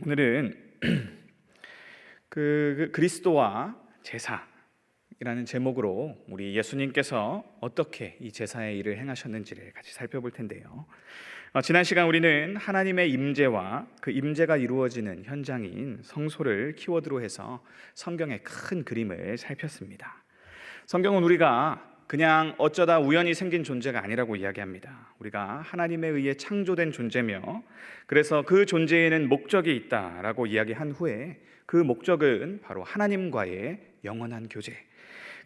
오늘은 그리스도와 제사이라는 제목으로 우리 예수님께서 어떻게 이 제사의 일을 행하셨는지를 같이 살펴볼 텐데요. 지난 시간 우리는 하나님의 임재와 그 임재가 이루어지는 현장인 성소를 키워드로 해서 성경의 큰 그림을 살폈습니다. 성경은 우리가 그냥 어쩌다 우연히 생긴 존재가 아니라고 이야기합니다. 우리가 하나님에 의해 창조된 존재며 그래서 그 존재에는 목적이 있다라고 이야기한 후에 그 목적은 바로 하나님과의 영원한 교제,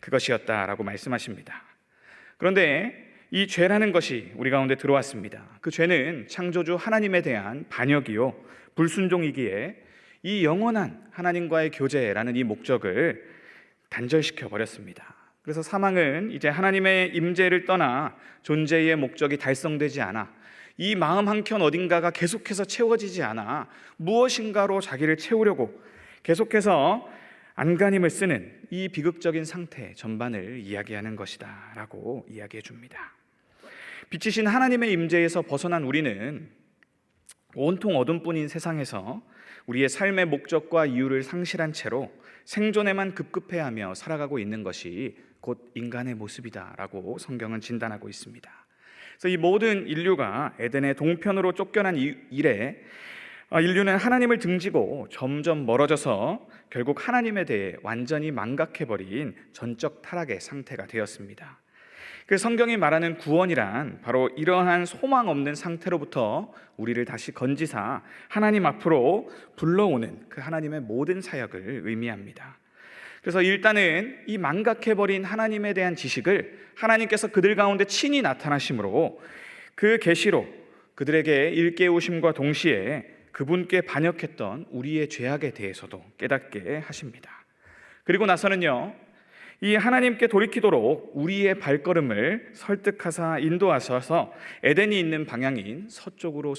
그것이었다라고 말씀하십니다. 그런데 이 죄라는 것이 우리 가운데 들어왔습니다. 그 죄는 창조주 하나님에 대한 반역이요 불순종이기에 이 영원한 하나님과의 교제라는 이 목적을 단절시켜 버렸습니다. 그래서 사망은 이제 하나님의 임재를 떠나 존재의 목적이 달성되지 않아 이 마음 한켠 어딘가가 계속해서 채워지지 않아 무엇인가로 자기를 채우려고 계속해서 안간힘을 쓰는 이 비극적인 상태 전반을 이야기하는 것이다 라고 이야기해 줍니다. 빛이신 하나님의 임재에서 벗어난 우리는 온통 어둠뿐인 세상에서 우리의 삶의 목적과 이유를 상실한 채로 생존에만 급급해하며 살아가고 있는 것이 곧 인간의 모습이다라고 성경은 진단하고 있습니다. 그래서 이 모든 인류가 에덴의 동편으로 쫓겨난 이래 인류는 하나님을 등지고 점점 멀어져서 결국 하나님에 대해 완전히 망각해버린 전적 타락의 상태가 되었습니다. 그 성경이 말하는 구원이란 바로 이러한 소망 없는 상태로부터 우리를 다시 건지사 하나님 앞으로 불러오는 그 하나님의 모든 사역을 의미합니다. 그래서 일단은 이 망각해버린 하나님에 대한 지식을 하나님께서 그들 가운데 친히 나타나심으로 그 계시로 그들에게 일깨우심과 동시에 그분께 반역했던 우리의 죄악에 대해서도 깨닫게 하십니다. 그리고 나서는요, 이 하나님께 돌이키도록 우리의 발걸음을 설득하사 인도하셔서 에덴이 있는 방향인 서쪽으로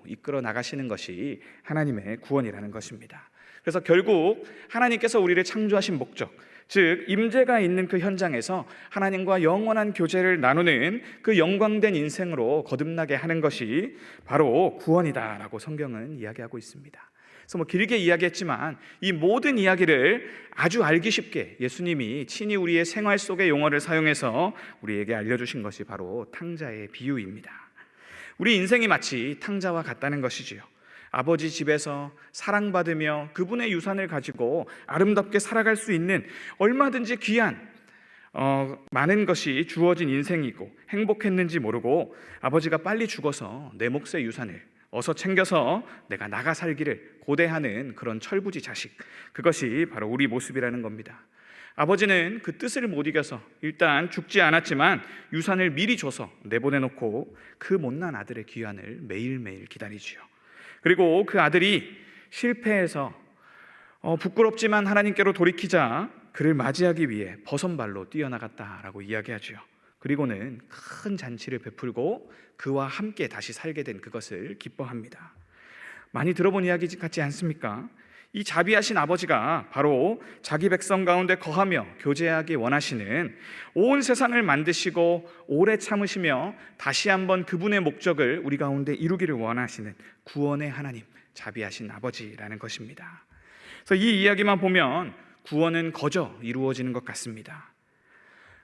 이끌어 나가시는 것이 하나님의 구원이라는 것입니다. 그래서 결국 하나님께서 우리를 창조하신 목적, 즉 임재가 있는 그 현장에서 하나님과 영원한 교제를 나누는 그 영광된 인생으로 거듭나게 하는 것이 바로 구원이다라고 성경은 이야기하고 있습니다. 그래서 길게 이야기했지만 이 모든 이야기를 아주 알기 쉽게 예수님이 친히 우리의 생활 속의 용어를 사용해서 우리에게 알려주신 것이 바로 탕자의 비유입니다. 우리 인생이 마치 탕자와 같다는 것이지요. 아버지 집에서 사랑받으며 그분의 유산을 가지고 아름답게 살아갈 수 있는 얼마든지 귀한 많은 것이 주어진 인생이고 행복했는지 모르고 아버지가 빨리 죽어서 내 몫의 유산을 어서 챙겨서 내가 나가 살기를 고대하는 그런 철부지 자식, 그것이 바로 우리 모습이라는 겁니다. 아버지는 그 뜻을 못 이겨서 일단 죽지 않았지만 유산을 미리 줘서 내보내놓고 그 못난 아들의 귀환을 매일매일 기다리지요. 그리고 그 아들이 실패해서 부끄럽지만 하나님께로 돌이키자 그를 맞이하기 위해 버선발로 뛰어나갔다라고 이야기하죠. 그리고는 큰 잔치를 베풀고 그와 함께 다시 살게 된 그것을 기뻐합니다. 많이 들어본 이야기 같지 않습니까? 이 자비하신 아버지가 바로 자기 백성 가운데 거하며 교제하기 원하시는, 온 세상을 만드시고 오래 참으시며 다시 한번 그분의 목적을 우리 가운데 이루기를 원하시는 구원의 하나님, 자비하신 아버지라는 것입니다. 그래서 이 이야기만 보면 구원은 거저 이루어지는 것 같습니다.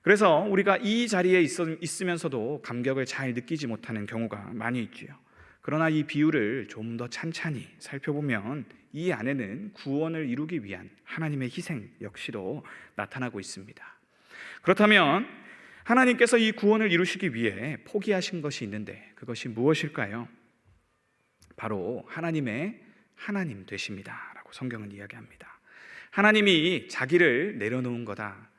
그래서 우리가 이 자리에 있으면서도 감격을 잘 느끼지 못하는 경우가 많이 있지요. 그러나 이 비유를 좀 더 찬찬히 살펴보면 이 안에는 구원을 이루기 위한 하나님의 희생 역시도 나타나고 있습니다. 그렇다면 하나님께서 이 구원을 이루시기 위해 포기하신 것이 있는데 그것이 무엇일까요? 바로 하나님의 하나님 되십니다 라고 성경은 이야기합니다. 하나님이 자기를 내려놓은 거다.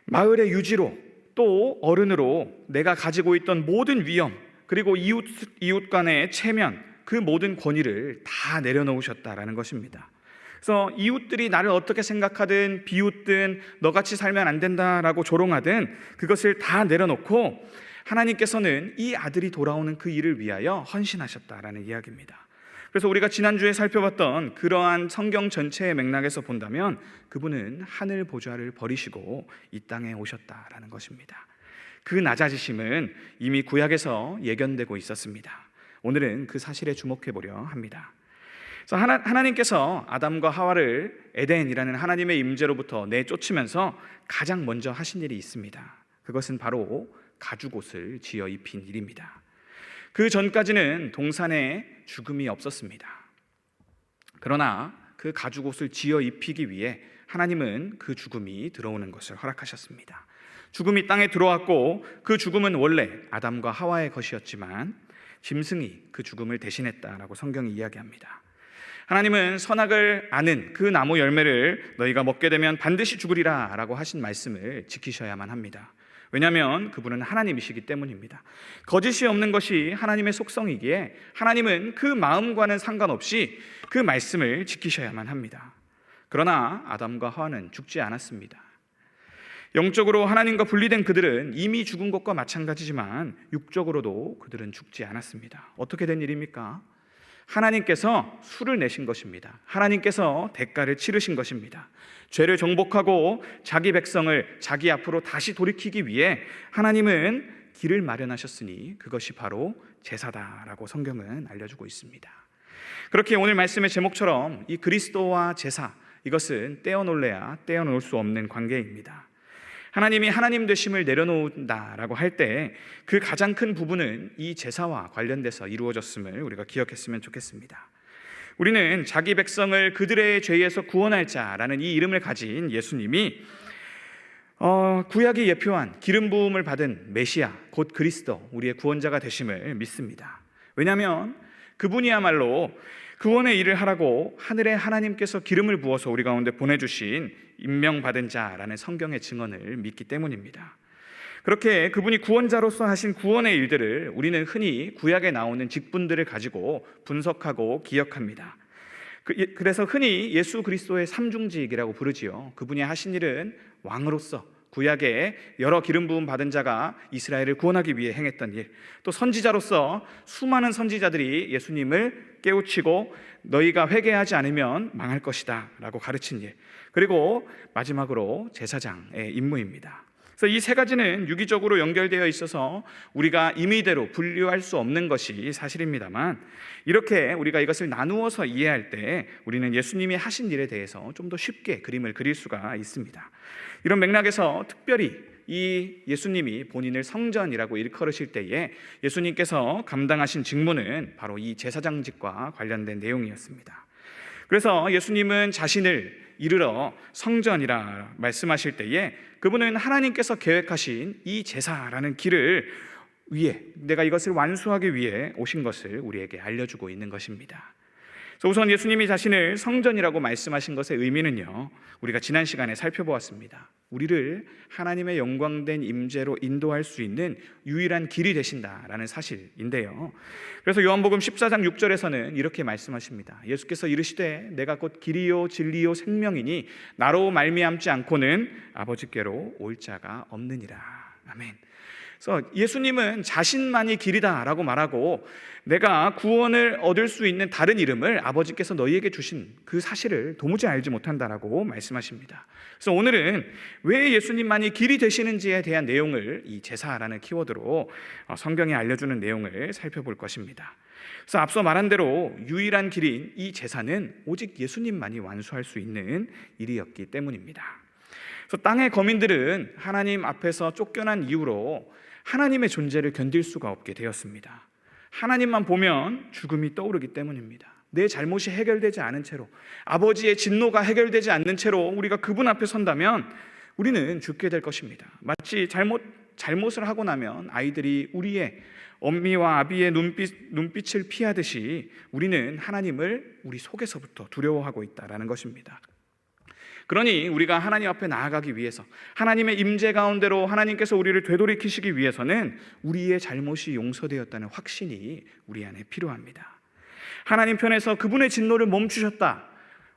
마을의 유지로 또 어른으로 내가 가지고 있던 모든 위엄, 그리고 이웃 간의 체면, 그 모든 권위를 다 내려놓으셨다라는 것입니다. 그래서 이웃들이 나를 어떻게 생각하든 비웃든 너같이 살면 안 된다라고 조롱하든 그것을 다 내려놓고 하나님께서는 이 아들이 돌아오는 그 일을 위하여 헌신하셨다라는 이야기입니다. 그래서 우리가 지난주에 살펴봤던 그러한 성경 전체의 맥락에서 본다면 그분은 하늘 보좌를 버리시고 이 땅에 오셨다라는 것입니다. 그 낮아지심은 이미 구약에서 예견되고 있었습니다. 오늘은 그 사실에 주목해 보려 합니다. 그래서 하나님께서 아담과 하와를 에덴이라는 하나님의 임재로부터 내쫓으면서 가장 먼저 하신 일이 있습니다. 그것은 바로 가죽옷을 지어 입힌 일입니다. 그 전까지는 동산에 죽음이 없었습니다. 그러나 그 가죽옷을 지어 입히기 위해 하나님은 그 죽음이 들어오는 것을 허락하셨습니다. 죽음이 땅에 들어왔고 그 죽음은 원래 아담과 하와의 것이었지만 짐승이 그 죽음을 대신했다라고 성경이 이야기합니다. 하나님은 선악을 아는 그 나무 열매를 너희가 먹게 되면 반드시 죽으리라 라고 하신 말씀을 지키셔야만 합니다. 왜냐하면 그분은 하나님이시기 때문입니다. 거짓이 없는 것이 하나님의 속성이기에 하나님은 그 마음과는 상관없이 그 말씀을 지키셔야만 합니다. 그러나 아담과 하와는 죽지 않았습니다. 영적으로 하나님과 분리된 그들은 이미 죽은 것과 마찬가지지만 육적으로도 그들은 죽지 않았습니다. 어떻게 된 일입니까? 하나님께서 수를 내신 것입니다. 하나님께서 대가를 치르신 것입니다. 죄를 정복하고 자기 백성을 자기 앞으로 다시 돌이키기 위해 하나님은 길을 마련하셨으니 그것이 바로 제사다라고 성경은 알려주고 있습니다. 그렇게 오늘 말씀의 제목처럼 이 그리스도와 제사, 이것은 떼어놓을래야 떼어놓을 수 없는 관계입니다. 하나님이 하나님 되심을 내려놓는다라고 할 때 그 가장 큰 부분은 이 제사와 관련돼서 이루어졌음을 우리가 기억했으면 좋겠습니다. 우리는 자기 백성을 그들의 죄에서 구원할 자라는 이 이름을 가진 예수님이 구약이 예표한 기름 부음을 받은 메시아, 곧 그리스도, 우리의 구원자가 되심을 믿습니다. 왜냐하면 그분이야말로 구원의 일을 하라고 하늘의 하나님께서 기름을 부어서 우리 가운데 보내주신 임명받은 자라는 성경의 증언을 믿기 때문입니다. 그렇게 그분이 구원자로서 하신 구원의 일들을 우리는 흔히 구약에 나오는 직분들을 가지고 분석하고 기억합니다. 그래서 흔히 예수 그리스도의 삼중직이라고 부르지요. 그분이 하신 일은 왕으로서 구약에 여러 기름 부음 받은 자가 이스라엘을 구원하기 위해 행했던 일, 또 선지자로서 수많은 선지자들이 예수님을 깨우치고 너희가 회개하지 않으면 망할 것이다 라고 가르친 일, 그리고 마지막으로 제사장의 임무입니다. 그래서 이 세 가지는 유기적으로 연결되어 있어서 우리가 임의대로 분류할 수 없는 것이 사실입니다만, 이렇게 우리가 이것을 나누어서 이해할 때 우리는 예수님이 하신 일에 대해서 좀 더 쉽게 그림을 그릴 수가 있습니다. 이런 맥락에서 특별히 이 예수님이 본인을 성전이라고 일컬으실 때에 예수님께서 감당하신 직무는 바로 이 제사장직과 관련된 내용이었습니다. 그래서 예수님은 자신을 이르러 성전이라 말씀하실 때에 그분은 하나님께서 계획하신 이 제사라는 길을 위해, 내가 이것을 완수하기 위해 오신 것을 우리에게 알려주고 있는 것입니다. 그래서 우선 예수님이 자신을 성전이라고 말씀하신 것의 의미는요, 우리가 지난 시간에 살펴보았습니다. 우리를 하나님의 영광된 임재로 인도할 수 있는 유일한 길이 되신다라는 사실인데요. 그래서 요한복음 14장 6절에서는 이렇게 말씀하십니다. 예수께서 이르시되 내가 곧 길이요 진리요 생명이니 나로 말미암지 않고는 아버지께로 올 자가 없느니라. 아멘. 그래서 예수님은 자신만이 길이다라고 말하고 내가 구원을 얻을 수 있는 다른 이름을 아버지께서 너희에게 주신 그 사실을 도무지 알지 못한다라고 말씀하십니다. 그래서 오늘은 왜 예수님만이 길이 되시는지에 대한 내용을 이 제사라는 키워드로 성경이 알려주는 내용을 살펴볼 것입니다. 그래서 앞서 말한 대로 유일한 길인 이 제사는 오직 예수님만이 완수할 수 있는 일이었기 때문입니다. 그래서 땅의 거민들은 하나님 앞에서 쫓겨난 이후로 하나님의 존재를 견딜 수가 없게 되었습니다. 하나님만 보면 죽음이 떠오르기 때문입니다. 내 잘못이 해결되지 않은 채로, 아버지의 진노가 해결되지 않는 채로 우리가 그분 앞에 선다면 우리는 죽게 될 것입니다. 마치 잘못을 하고 나면 아이들이 우리의 엄미와 아비의 눈빛을 피하듯이 우리는 하나님을 우리 속에서부터 두려워하고 있다라는 것입니다. 그러니 우리가 하나님 앞에 나아가기 위해서, 하나님의 임재 가운데로 하나님께서 우리를 되돌이키시기 위해서는 우리의 잘못이 용서되었다는 확신이 우리 안에 필요합니다. 하나님 편에서 그분의 진노를 멈추셨다.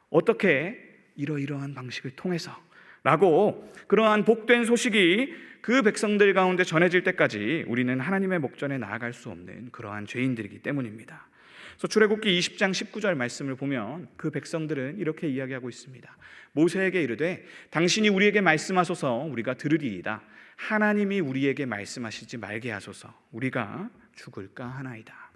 어떻게? 이러이러한 방식을 통해서 라고, 그러한 복된 소식이 그 백성들 가운데 전해질 때까지 우리는 하나님의 목전에 나아갈 수 없는 그러한 죄인들이기 때문입니다. 그래서 출애굽기 20장 19절 말씀을 보면 그 백성들은 이렇게 이야기하고 있습니다. 모세에게 이르되 당신이 우리에게 말씀하소서 우리가 들으리이다. 하나님이 우리에게 말씀하시지 말게 하소서 우리가 죽을까 하나이다.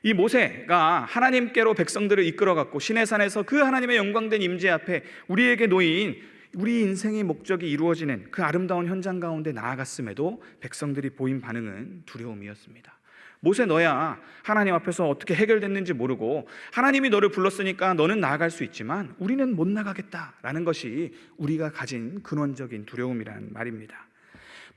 이 모세가 하나님께로 백성들을 이끌어갔고 시내산에서 그 하나님의 영광된 임재 앞에 우리에게 놓인 우리 인생의 목적이 이루어지는 그 아름다운 현장 가운데 나아갔음에도 백성들이 보인 반응은 두려움이었습니다. 모세, 너야 하나님 앞에서 어떻게 해결됐는지 모르고 하나님이 너를 불렀으니까 너는 나아갈 수 있지만 우리는 못 나가겠다라는 것이 우리가 가진 근원적인 두려움이란 말입니다.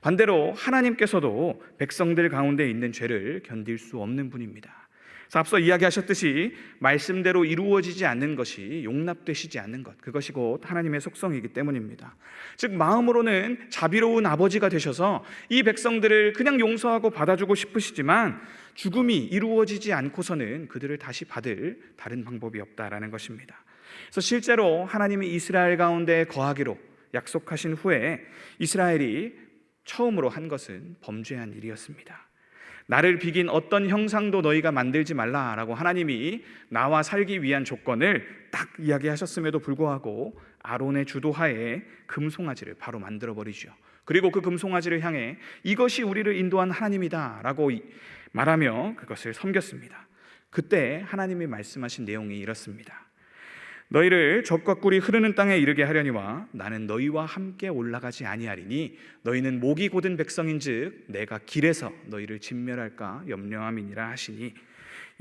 반대로 하나님께서도 백성들 가운데 있는 죄를 견딜 수 없는 분입니다. 그래서 앞서 이야기하셨듯이 말씀대로 이루어지지 않는 것이 용납되시지 않는 것, 그것이 곧 하나님의 속성이기 때문입니다. 즉 마음으로는 자비로운 아버지가 되셔서 이 백성들을 그냥 용서하고 받아주고 싶으시지만 죽음이 이루어지지 않고서는 그들을 다시 받을 다른 방법이 없다라는 것입니다. 그래서 실제로 하나님이 이스라엘 가운데 거하기로 약속하신 후에 이스라엘이 처음으로 한 것은 범죄한 일이었습니다. 나를 비긴 어떤 형상도 너희가 만들지 말라라고 하나님이 나와 살기 위한 조건을 딱 이야기하셨음에도 불구하고 아론의 주도하에 금송아지를 바로 만들어버리죠. 그리고 그 금송아지를 향해 이것이 우리를 인도한 하나님이다 라고 말하며 그것을 섬겼습니다. 그때 하나님이 말씀하신 내용이 이렇습니다. 너희를 젖과 꿀이 흐르는 땅에 이르게 하려니와 나는 너희와 함께 올라가지 아니하리니 너희는 목이 곧은 백성인즉 내가 길에서 너희를 진멸할까 염려함이니라 하시니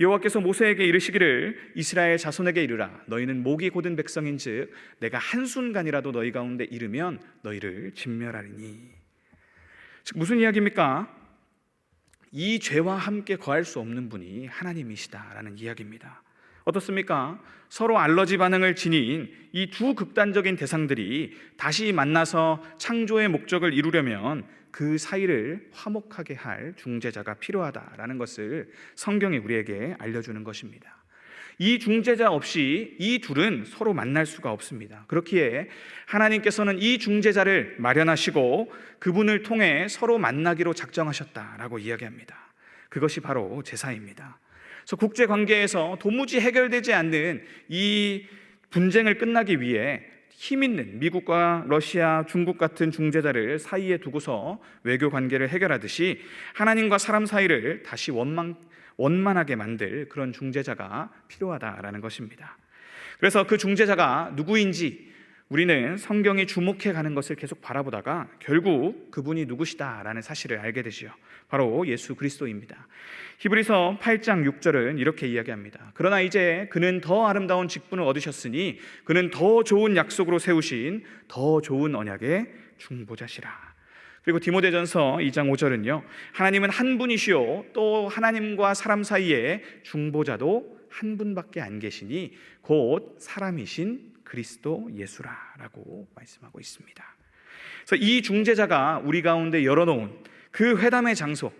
여호와께서 모세에게 이르시기를 이스라엘 자손에게 이르라 너희는 목이 곧은 백성인즉 내가 한순간이라도 너희 가운데 이르면 너희를 진멸하리니. 즉 무슨 이야기입니까? 이 죄와 함께 거할 수 없는 분이 하나님이시다라는 이야기입니다. 어떻습니까? 서로 알러지 반응을 지닌 이 두 극단적인 대상들이 다시 만나서 창조의 목적을 이루려면 그 사이를 화목하게 할 중재자가 필요하다라는 것을 성경이 우리에게 알려주는 것입니다. 이 중재자 없이 이 둘은 서로 만날 수가 없습니다. 그렇기에 하나님께서는 이 중재자를 마련하시고 그분을 통해 서로 만나기로 작정하셨다라고 이야기합니다. 그것이 바로 제사입니다. 그래서 국제관계에서 도무지 해결되지 않는 이 분쟁을 끝나기 위해 힘 있는 미국과 러시아, 중국 같은 중재자를 사이에 두고서 외교 관계를 해결하듯이 하나님과 사람 사이를 다시 원만하게 만들 그런 중재자가 필요하다라는 것입니다. 그래서 그 중재자가 누구인지 우리는 성경이 주목해 가는 것을 계속 바라보다가 결국 그분이 누구시다라는 사실을 알게 되지요. 바로 예수 그리스도입니다. 히브리서 8장 6절은 이렇게 이야기합니다. 그러나 이제 그는 더 아름다운 직분을 얻으셨으니 그는 더 좋은 약속으로 세우신 더 좋은 언약의 중보자시라. 그리고 디모데전서 2장 5절은요. 하나님은 한 분이시요 또 하나님과 사람 사이에 중보자도 한 분밖에 안 계시니 곧 사람이신 그리스도 예수라라고 말씀하고 있습니다. 그래서 이 중재자가 우리 가운데 열어놓은 그 회담의 장소,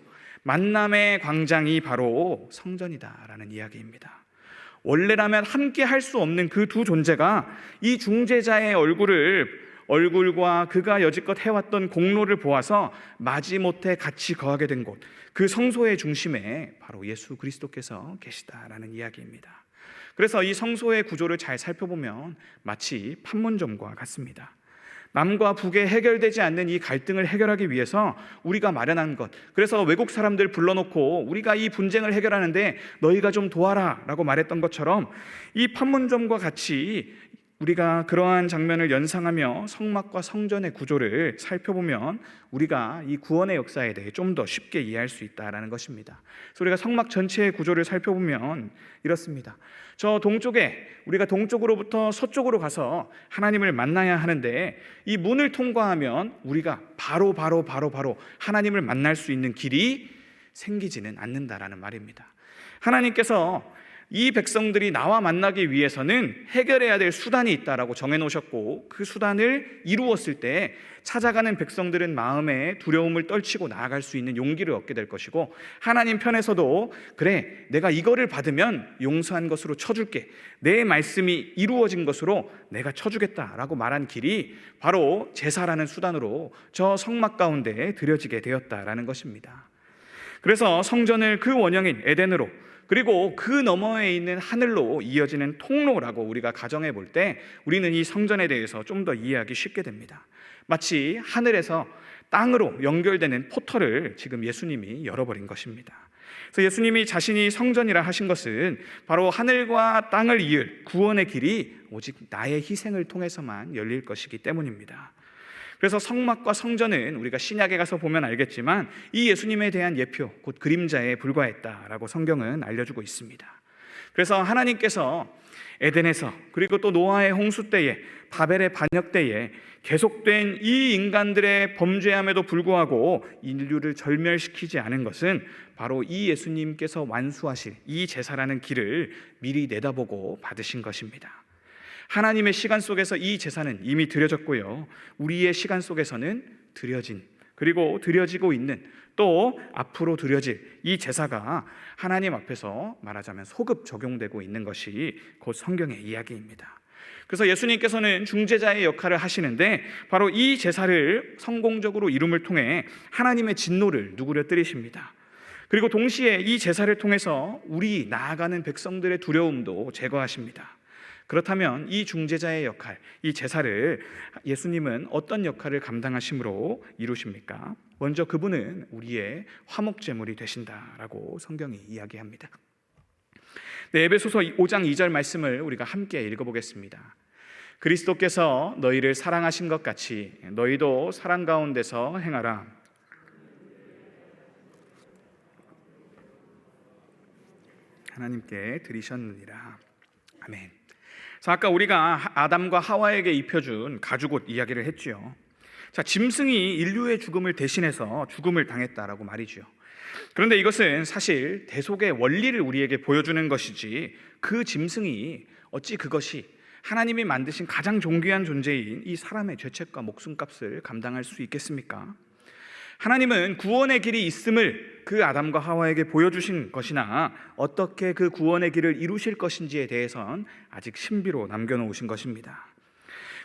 만남의 광장이 바로 성전이다라는 이야기입니다. 원래라면 함께 할 수 없는 그 두 존재가 이 중재자의 얼굴과 그가 여지껏 해왔던 공로를 보아서 마지못해 같이 거하게 된 곳, 그 성소의 중심에 바로 예수 그리스도께서 계시다라는 이야기입니다. 그래서 이 성소의 구조를 잘 살펴보면 마치 판문점과 같습니다. 남과 북에 해결되지 않는 이 갈등을 해결하기 위해서 우리가 마련한 것, 그래서 외국 사람들 불러놓고 우리가 이 분쟁을 해결하는데 너희가 좀 도와라 라고 말했던 것처럼 이 판문점과 같이 우리가 그러한 장면을 연상하며 성막과 성전의 구조를 살펴보면 우리가 이 구원의 역사에 대해 좀 더 쉽게 이해할 수 있다는 것입니다. 그래서 우리가 성막 전체의 구조를 살펴보면 이렇습니다. 저 동쪽에 우리가 동쪽으로부터 서쪽으로 가서 하나님을 만나야 하는데 이 문을 통과하면 우리가 바로 하나님을 만날 수 있는 길이 생기지는 않는다라는 말입니다. 하나님께서 이 백성들이 나와 만나기 위해서는 해결해야 될 수단이 있다라고 정해놓으셨고 그 수단을 이루었을 때 찾아가는 백성들은 마음에 두려움을 떨치고 나아갈 수 있는 용기를 얻게 될 것이고 하나님 편에서도 그래 내가 이거를 받으면 용서한 것으로 쳐줄게, 내 말씀이 이루어진 것으로 내가 쳐주겠다라고 말한 길이 바로 제사라는 수단으로 저 성막 가운데 드려지게 되었다라는 것입니다. 그래서 성전을 그 원형인 에덴으로 그리고 그 너머에 있는 하늘로 이어지는 통로라고 우리가 가정해 볼 때 우리는 이 성전에 대해서 좀 더 이해하기 쉽게 됩니다. 마치 하늘에서 땅으로 연결되는 포털을 지금 예수님이 열어버린 것입니다. 그래서 예수님이 자신이 성전이라 하신 것은 바로 하늘과 땅을 이을 구원의 길이 오직 나의 희생을 통해서만 열릴 것이기 때문입니다. 그래서 성막과 성전은 우리가 신약에 가서 보면 알겠지만 이 예수님에 대한 예표, 곧 그림자에 불과했다라고 성경은 알려주고 있습니다. 그래서 하나님께서 에덴에서 그리고 또 노아의 홍수 때에 바벨의 반역 때에 계속된 이 인간들의 범죄함에도 불구하고 인류를 절멸시키지 않은 것은 바로 이 예수님께서 완수하실 이 제사라는 길을 미리 내다보고 받으신 것입니다. 하나님의 시간 속에서 이 제사는 이미 드려졌고요, 우리의 시간 속에서는 드려진 그리고 드려지고 있는 또 앞으로 드려질 이 제사가 하나님 앞에서 말하자면 소급 적용되고 있는 것이 곧 성경의 이야기입니다. 그래서 예수님께서는 중재자의 역할을 하시는데 바로 이 제사를 성공적으로 이룸을 통해 하나님의 진노를 누그러뜨리십니다. 그리고 동시에 이 제사를 통해서 우리 나아가는 백성들의 두려움도 제거하십니다. 그렇다면 이 중재자의 역할, 이 제사를 예수님은 어떤 역할을 감당하심으로 이루십니까? 먼저 그분은 우리의 화목제물이 되신다라고 성경이 이야기합니다. 네, 에베소서 5장 2절 말씀을 우리가 함께 읽어보겠습니다. 그리스도께서 너희를 사랑하신 것 같이 너희도 사랑 가운데서 행하라. 하나님께 드리셨느니라. 아멘. 자, 아까 우리가 아담과 하와에게 입혀준 가죽옷 이야기를 했지요. 자, 짐승이 인류의 죽음을 대신해서 죽음을 당했다라고 말이죠. 그런데 이것은 사실 대속의 원리를 우리에게 보여주는 것이지, 그 짐승이 어찌 그것이 하나님이 만드신 가장 존귀한 존재인 이 사람의 죄책과 목숨값을 감당할 수 있겠습니까? 하나님은 구원의 길이 있음을 그 아담과 하와에게 보여주신 것이나 어떻게 그 구원의 길을 이루실 것인지에 대해선 아직 신비로 남겨놓으신 것입니다.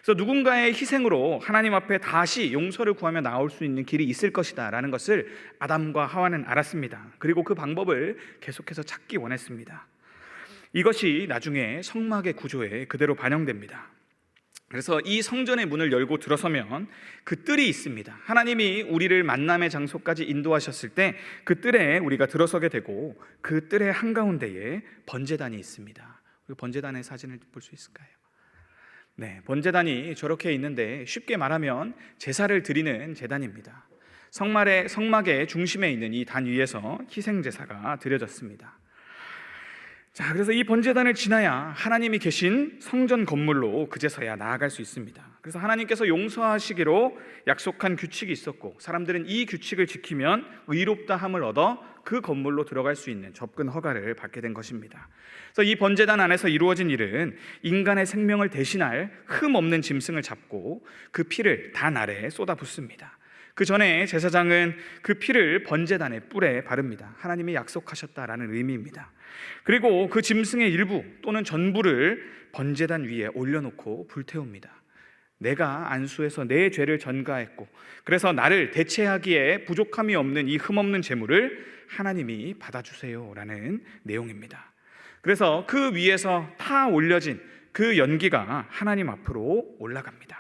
그래서 누군가의 희생으로 하나님 앞에 다시 용서를 구하며 나올 수 있는 길이 있을 것이다 라는 것을 아담과 하와는 알았습니다. 그리고 그 방법을 계속해서 찾기 원했습니다. 이것이 나중에 성막의 구조에 그대로 반영됩니다. 그래서 이 성전의 문을 열고 들어서면 그 뜰이 있습니다. 하나님이 우리를 만남의 장소까지 인도하셨을 때 그 뜰에 우리가 들어서게 되고 그 뜰의 한가운데에 번제단이 있습니다. 번제단의 사진을 볼 수 있을까요? 네, 번제단이 저렇게 있는데 쉽게 말하면 제사를 드리는 제단입니다. 성막의 중심에 있는 이 단 위에서 희생제사가 드려졌습니다. 자, 그래서 이 번제단을 지나야 하나님이 계신 성전 건물로 그제서야 나아갈 수 있습니다. 그래서 하나님께서 용서하시기로 약속한 규칙이 있었고 사람들은 이 규칙을 지키면 의롭다함을 얻어 그 건물로 들어갈 수 있는 접근 허가를 받게 된 것입니다. 그래서 이 번제단 안에서 이루어진 일은 인간의 생명을 대신할 흠 없는 짐승을 잡고 그 피를 단 아래에 쏟아붓습니다. 그 전에 제사장은 그 피를 번제단의 뿔에 바릅니다. 하나님이 약속하셨다라는 의미입니다. 그리고 그 짐승의 일부 또는 전부를 번제단 위에 올려놓고 불태웁니다. 내가 안수해서 내 죄를 전가했고 그래서 나를 대체하기에 부족함이 없는 이 흠없는 제물을 하나님이 받아주세요라는 내용입니다. 그래서 그 위에서 타 올려진 그 연기가 하나님 앞으로 올라갑니다.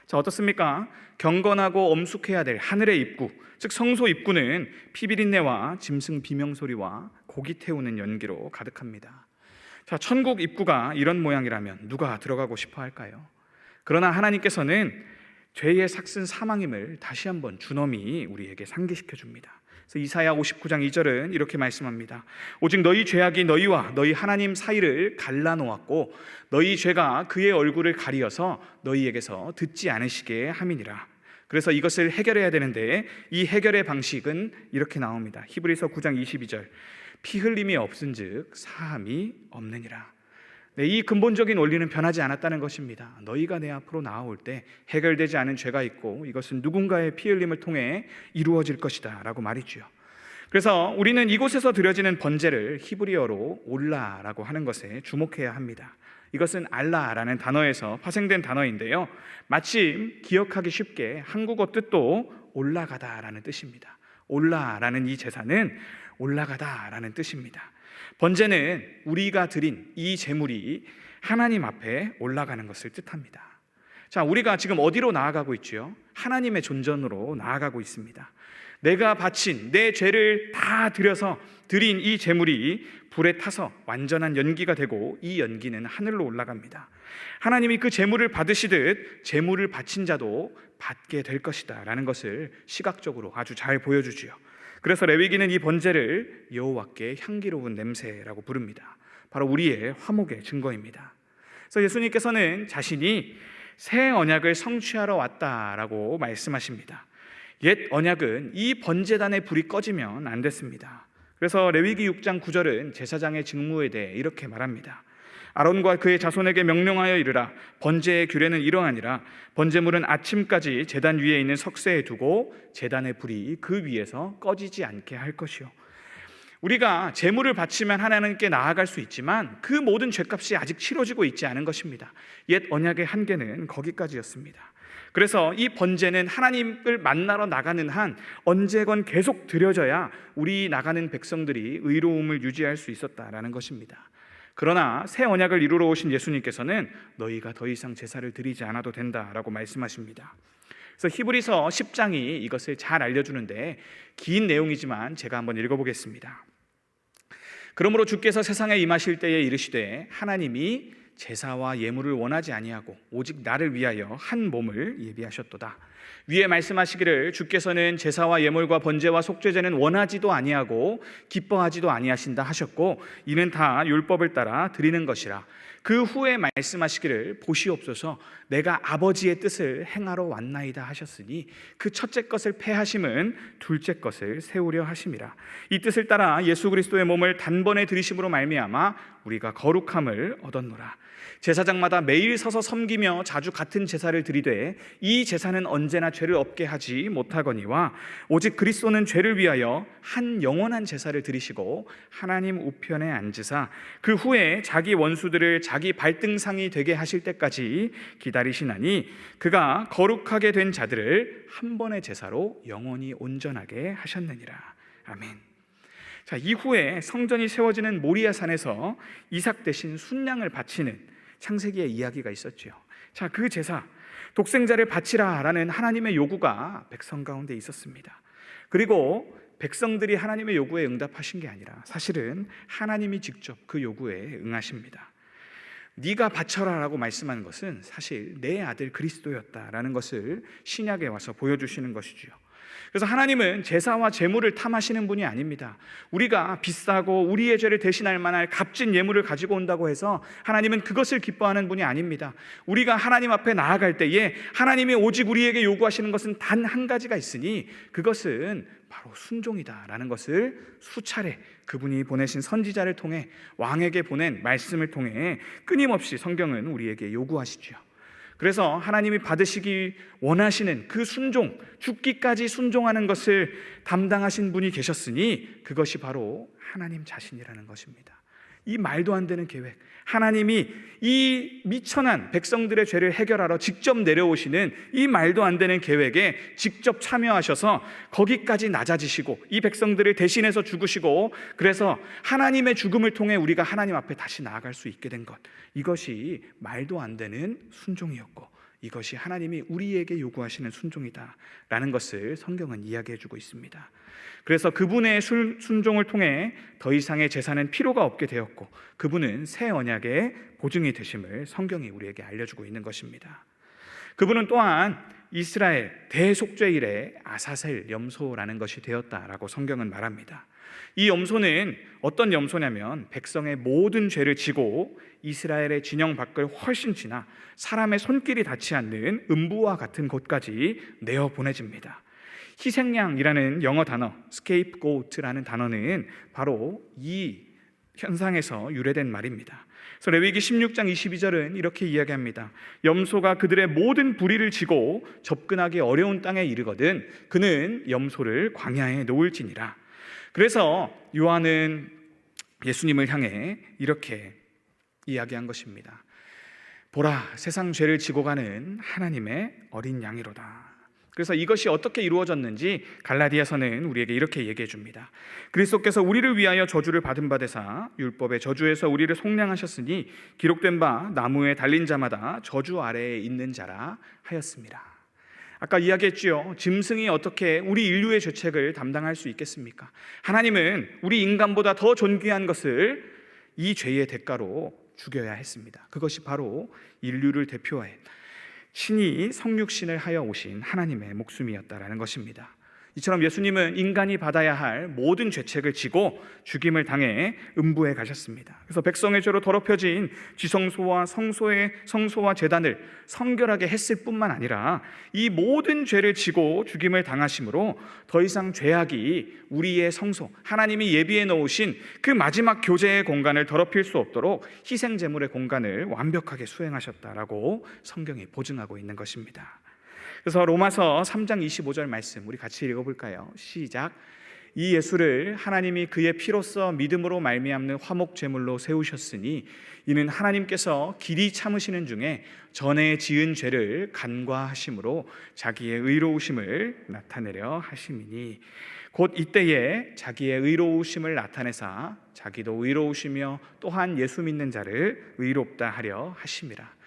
자, 어떻습니까? 경건하고 엄숙해야 될 하늘의 입구, 즉 성소 입구는 피비린내와 짐승 비명소리와 고기 태우는 연기로 가득합니다. 자, 천국 입구가 이런 모양이라면 누가 들어가고 싶어 할까요? 그러나 하나님께서는 죄의 삭슨 사망임을 다시 한번 준엄히 우리에게 상기시켜 줍니다. 그래서 이사야 59장 2절은 이렇게 말씀합니다. 오직 너희 죄악이 너희와 너희 하나님 사이를 갈라놓았고 너희 죄가 그의 얼굴을 가리어서 너희에게서 듣지 않으시게 함이니라. 그래서 이것을 해결해야 되는데 이 해결의 방식은 이렇게 나옵니다. 히브리서 9장 22절 피 흘림이 없은즉 사함이 없느니라. 네, 이 근본적인 원리는 변하지 않았다는 것입니다. 너희가 내 앞으로 나아올 때 해결되지 않은 죄가 있고 이것은 누군가의 피 흘림을 통해 이루어질 것이다 라고 말이죠. 그래서 우리는 이곳에서 드려지는 번제를 히브리어로 올라라고 하는 것에 주목해야 합니다. 이것은 알라라는 단어에서 파생된 단어인데요, 마침 기억하기 쉽게 한국어 뜻도 올라가다라는 뜻입니다. 올라라는 이 제사는 올라가다라는 뜻입니다. 번제는 우리가 드린 이 제물이 하나님 앞에 올라가는 것을 뜻합니다. 자, 우리가 지금 어디로 나아가고 있지요? 하나님의 존전으로 나아가고 있습니다. 내가 바친 내 죄를 다 들여서 드린 이 제물이 불에 타서 완전한 연기가 되고 이 연기는 하늘로 올라갑니다. 하나님이 그 제물을 받으시듯 제물을 바친 자도 받게 될 것이다 라는 것을 시각적으로 아주 잘 보여주지요. 그래서 레위기는 이 번제를 여호와께 향기로운 냄새라고 부릅니다. 바로 우리의 화목의 증거입니다. 그래서 예수님께서는 자신이 새 언약을 성취하러 왔다라고 말씀하십니다. 옛 언약은 이 번제단의 불이 꺼지면 안 됐습니다. 그래서 레위기 6장 9절은 제사장의 직무에 대해 이렇게 말합니다. 아론과 그의 자손에게 명령하여 이르라. 번제의 규례는 이러하니라. 번제물은 아침까지 제단 위에 있는 석쇠에 두고 제단의 불이 그 위에서 꺼지지 않게 할 것이요. 우리가 제물을 바치면 하나님께 나아갈 수 있지만 그 모든 죄값이 아직 치러지고 있지 않은 것입니다. 옛 언약의 한계는 거기까지였습니다. 그래서 이 번제는 하나님을 만나러 나가는 한 언제건 계속 드려져야 우리 나가는 백성들이 의로움을 유지할 수 있었다라는 것입니다. 그러나 새 언약을 이루러 오신 예수님께서는 너희가 더 이상 제사를 드리지 않아도 된다라고 말씀하십니다. 그래서 히브리서 10장이 이것을 잘 알려주는데 긴 내용이지만 제가 한번 읽어보겠습니다. 그러므로 주께서 세상에 임하실 때에 이르시되 하나님이 제사와 예물을 원하지 아니하고 오직 나를 위하여 한 몸을 예비하셨도다. 위에 말씀하시기를 주께서는 제사와 예물과 번제와 속죄제는 원하지도 아니하고 기뻐하지도 아니하신다 하셨고 이는 다 율법을 따라 드리는 것이라. 그 후에 말씀하시기를 보시옵소서 내가 아버지의 뜻을 행하러 왔나이다 하셨으니 그 첫째 것을 폐하심은 둘째 것을 세우려 하심이라. 이 뜻을 따라 예수 그리스도의 몸을 단번에 드리심으로 말미암아 우리가 거룩함을 얻었노라. 제사장마다 매일 서서 섬기며 자주 같은 제사를 드리되 이 제사는 언제나 죄를 없게 하지 못하거니와 오직 그리스도는 죄를 위하여 한 영원한 제사를 드리시고 하나님 우편에 앉으사 그 후에 자기 원수들을 자기 발등상이 되게 하실 때까지 기다리시나니 그가 거룩하게 된 자들을 한 번의 제사로 영원히 온전하게 하셨느니라. 아멘. 자, 이후에 성전이 세워지는 모리아산에서 이삭 대신 순양을 바치는 창세기의 이야기가 있었죠. 자, 그 제사 독생자를 바치라라는 하나님의 요구가 백성 가운데 있었습니다. 그리고 백성들이 하나님의 요구에 응답하신 게 아니라 사실은 하나님이 직접 그 요구에 응하십니다. 네가 바쳐라라고 말씀하는 것은 사실 내 아들 그리스도였다라는 것을 신약에 와서 보여주시는 것이죠. 그래서 하나님은 제사와 제물을 탐하시는 분이 아닙니다. 우리가 비싸고 우리의 죄를 대신할 만한 값진 예물을 가지고 온다고 해서 하나님은 그것을 기뻐하는 분이 아닙니다. 우리가 하나님 앞에 나아갈 때에 하나님이 오직 우리에게 요구하시는 것은 단 한 가지가 있으니 그것은 바로 순종이다라는 것을 수차례 그분이 보내신 선지자를 통해 왕에게 보낸 말씀을 통해 끊임없이 성경은 우리에게 요구하시죠. 그래서 하나님이 받으시기 원하시는 그 순종, 죽기까지 순종하는 것을 담당하신 분이 계셨으니 그것이 바로 하나님 자신이라는 것입니다. 이 말도 안 되는 계획, 하나님이 이 미천한 백성들의 죄를 해결하러 직접 내려오시는 이 말도 안 되는 계획에 직접 참여하셔서 거기까지 낮아지시고 이 백성들을 대신해서 죽으시고 그래서 하나님의 죽음을 통해 우리가 하나님 앞에 다시 나아갈 수 있게 된 것, 이것이 말도 안 되는 순종이었고 이것이 하나님이 우리에게 요구하시는 순종이다라는 것을 성경은 이야기해주고 있습니다. 그래서 그분의 순종을 통해 더 이상의 제사는 필요가 없게 되었고 그분은 새 언약의 보증이 되심을 성경이 우리에게 알려주고 있는 것입니다. 그분은 또한 이스라엘 대속죄일의 아사셀 염소라는 것이 되었다라고 성경은 말합니다. 이 염소는 어떤 염소냐면 백성의 모든 죄를 지고 이스라엘의 진영 밖을 훨씬 지나 사람의 손길이 닿지 않는 음부와 같은 곳까지 내어 보내집니다. 희생양이라는 영어 단어 scapegoat라는 단어는 바로 이 현상에서 유래된 말입니다. 그래서 레위기 16장 22절은 이렇게 이야기합니다. 염소가 그들의 모든 불의를 지고 접근하기 어려운 땅에 이르거든 그는 염소를 광야에 놓을지니라. 그래서 요한은 예수님을 향해 이렇게 이야기한 것입니다. 보라, 세상 죄를 지고 가는 하나님의 어린 양이로다. 그래서 이것이 어떻게 이루어졌는지 갈라디아서는 우리에게 이렇게 얘기해 줍니다. 그리스도께서 우리를 위하여 저주를 받은 바 되사 율법의 저주에서 우리를 속량하셨으니 기록된 바 나무에 달린 자마다 저주 아래에 있는 자라 하였습니다. 아까 이야기했지요. 짐승이 어떻게 우리 인류의 죄책을 담당할 수 있겠습니까? 하나님은 우리 인간보다 더 존귀한 것을 이 죄의 대가로 죽여야 했습니다. 그것이 바로 인류를 대표해 친히 성육신을 하여 오신 하나님의 목숨이었다라는 것입니다. 이처럼 예수님은 인간이 받아야 할 모든 죄책을 지고 죽임을 당해 음부에 가셨습니다. 그래서 백성의 죄로 더럽혀진 지성소와 성소와 제단을 성결하게 했을 뿐만 아니라 이 모든 죄를 지고 죽임을 당하심으로 더 이상 죄악이 우리의 성소, 하나님이 예비해 놓으신 그 마지막 교제의 공간을 더럽힐 수 없도록 희생 제물의 공간을 완벽하게 수행하셨다라고 성경이 보증하고 있는 것입니다. 그래서 로마서 3장 25절 말씀 우리 같이 읽어볼까요? 시작. 이 예수를 하나님이 그의 피로써 믿음으로 말미암는 화목 제물로 세우셨으니 이는 하나님께서 길이 참으시는 중에 전에 지은 죄를 간과하심으로 자기의 의로우심을 나타내려 하심이니 곧 이때에 자기의 의로우심을 나타내사 자기도 의로우시며 또한 예수 믿는 자를 의롭다 하려 하심이라.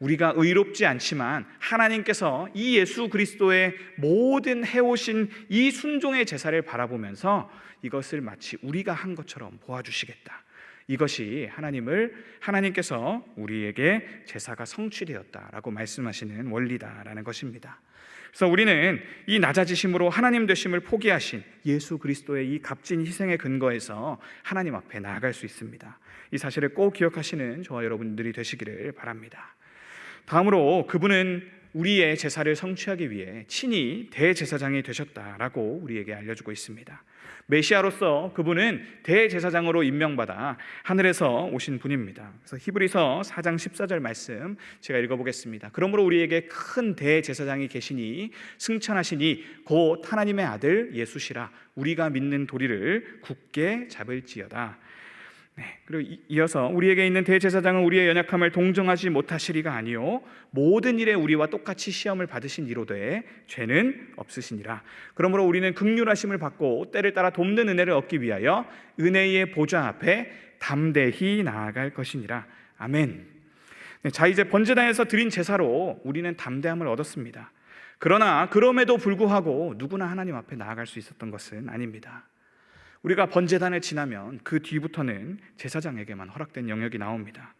우리가 의롭지 않지만 하나님께서 이 예수 그리스도의 모든 해오신 이 순종의 제사를 바라보면서 이것을 마치 우리가 한 것처럼 보아주시겠다. 이것이 하나님께서 우리에게 제사가 성취되었다라고 말씀하시는 원리다라는 것입니다. 그래서 우리는 이 낮아지심으로 하나님 되심을 포기하신 예수 그리스도의 이 값진 희생의 근거에서 하나님 앞에 나아갈 수 있습니다. 이 사실을 꼭 기억하시는 저와 여러분들이 되시기를 바랍니다. 다음으로 그분은 우리의 제사를 성취하기 위해 친히 대제사장이 되셨다라고 우리에게 알려주고 있습니다. 메시아로서 그분은 대제사장으로 임명받아 하늘에서 오신 분입니다. 그래서 히브리서 4장 14절 말씀 제가 읽어보겠습니다. 그러므로 우리에게 큰 대제사장이 계시니 승천하시니 곧 하나님의 아들 예수시라. 우리가 믿는 도리를 굳게 잡을지어다. 그리고 이어서 우리에게 있는 대제사장은 우리의 연약함을 동정하지 못하시리가 아니요 모든 일에 우리와 똑같이 시험을 받으신 이로되 죄는 없으시니라. 그러므로 우리는 긍휼하심을 받고 때를 따라 돕는 은혜를 얻기 위하여 은혜의 보좌 앞에 담대히 나아갈 것이니라. 아멘. 자, 이제 번제단에서 드린 제사로 우리는 담대함을 얻었습니다. 그러나 그럼에도 불구하고 누구나 하나님 앞에 나아갈 수 있었던 것은 아닙니다. 우리가 번제단을 지나면 그 뒤부터는 제사장에게만 허락된 영역이 나옵니다.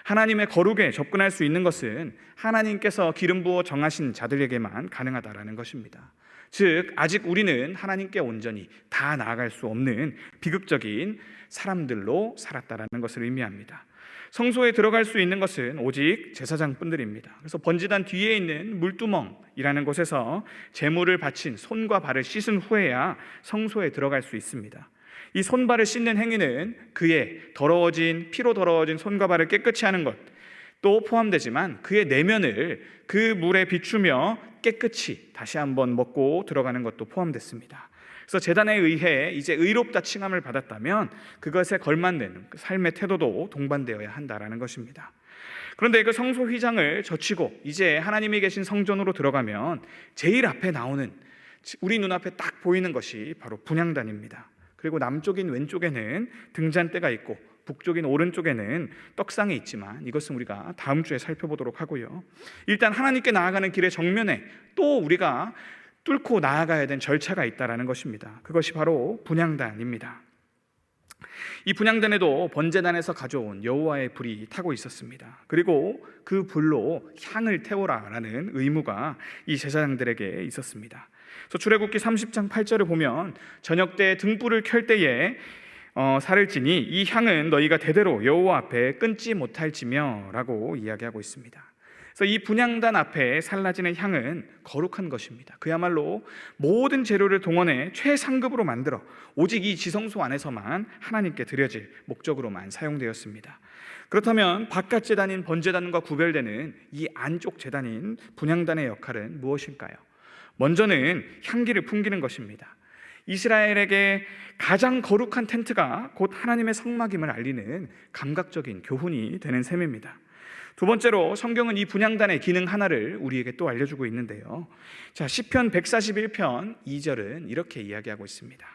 하나님의 거룩에 접근할 수 있는 것은 하나님께서 기름 부어 정하신 자들에게만 가능하다라는 것입니다. 즉 아직 우리는 하나님께 온전히 다 나아갈 수 없는 비극적인 사람들로 살았다라는 것을 의미합니다. 성소에 들어갈 수 있는 것은 오직 제사장뿐들입니다. 그래서 번제단 뒤에 있는 물두멍이라는 곳에서 제물을 바친 손과 발을 씻은 후에야 성소에 들어갈 수 있습니다. 이 손발을 씻는 행위는 그의 피로 더러워진 손과 발을 깨끗이 하는 것도 포함되지만 그의 내면을 그 물에 비추며 깨끗이 다시 한번 먹고 들어가는 것도 포함됐습니다. 그래서 제단에 의해 이제 의롭다 칭함을 받았다면 그것에 걸맞는 삶의 태도도 동반되어야 한다라는 것입니다. 그런데 그 성소 휘장을 젖히고 이제 하나님이 계신 성전으로 들어가면 제일 앞에 나오는 우리 눈앞에 딱 보이는 것이 바로 분향단입니다. 그리고 남쪽인 왼쪽에는 등잔대가 있고 북쪽인 오른쪽에는 떡상이 있지만 이것은 우리가 다음 주에 살펴보도록 하고요. 일단 하나님께 나아가는 길의 정면에 또 우리가 뚫고 나아가야 된 절차가 있다라는 것입니다. 그것이 바로 분향단입니다. 이 분향단에도 번제단에서 가져온 여호와의 불이 타고 있었습니다. 그리고 그 불로 향을 태우라라는 의무가 이 제사장들에게 있었습니다. 그래서 출애굽기 30장 8절을 보면 저녁 때 등불을 켤 때에 살을 찌니 이 향은 너희가 대대로 여호와 앞에 끊지 못할지며라고 이야기하고 있습니다. 그래서 이 분향단 앞에 살라지는 향은 거룩한 것입니다. 그야말로 모든 재료를 동원해 최상급으로 만들어 오직 이 지성소 안에서만 하나님께 드려질 목적으로만 사용되었습니다. 그렇다면 바깥 제단인 번제단과 구별되는 이 안쪽 제단인 분향단의 역할은 무엇일까요? 먼저는 향기를 풍기는 것입니다. 이스라엘에게 가장 거룩한 텐트가 곧 하나님의 성막임을 알리는 감각적인 교훈이 되는 셈입니다. 두 번째로 성경은 이 분향단의 기능 하나를 우리에게 또 알려주고 있는데요. 자, 시편 141편 2절은 이렇게 이야기하고 있습니다.